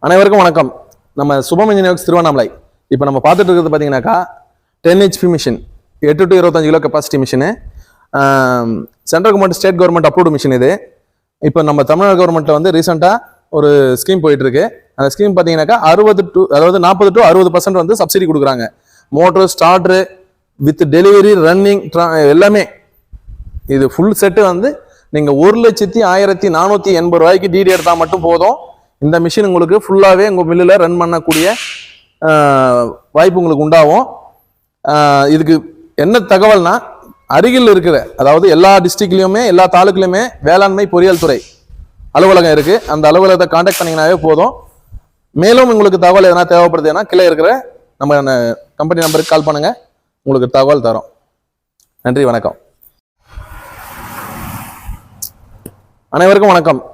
அனைவருக்கும் வணக்கம். நம்ம சுபம் இன்ஜினியர்ஸ் திருவண்ணாமலை. இப்போ நம்ம பார்த்துட்டு இருக்கிறது பார்த்தீங்கன்னாக்கா 10 HP machine, 8 to 25 kilo capacity machine. Central government, state government approved machine இது. இப்போ நம்ம தமிழ்நாடு கவர்மெண்ட்டில் வந்து ரீசெண்டாக ஒரு ஸ்கீம் போயிட்டு இருக்கு. அந்த ஸ்கீம் பார்த்தீங்கன்னாக்கா 40 to 60% வந்து சப்சிடி கொடுக்குறாங்க. Motor, starter, with delivery, running எல்லாமே. இது ஃபுல் செட்டு வந்து நீங்கள் 1,1480 ரூபாய்க்கு டிடி எடுத்தால் மட்டும் போதும். இந்த மிஷின் உங்களுக்கு ஃபுல்லாகவே உங்கள் மில்லில் ரன் பண்ணக்கூடிய வாய்ப்பு உங்களுக்கு உண்டாகும். இதுக்கு என்ன தகவல்னா, அருகில் இருக்கிற, அதாவது எல்லா டிஸ்ட்ரிக்ட்லையுமே எல்லா தாலுக்குலையுமே வேளாண்மை பொறியியல் துறை அலுவலகம் இருக்குது. அந்த அலுவலகத்தை கான்டாக்ட் பண்ணிங்கனாவே போதும். மேலும் உங்களுக்கு தகவல் எதனா தேவைப்படுதுன்னா கீழே இருக்கிற நம்ம கம்பெனி நம்பருக்கு கால் பண்ணுங்கள், உங்களுக்கு தகவல் தரோம். நன்றி, வணக்கம். அனைவருக்கும் வணக்கம்.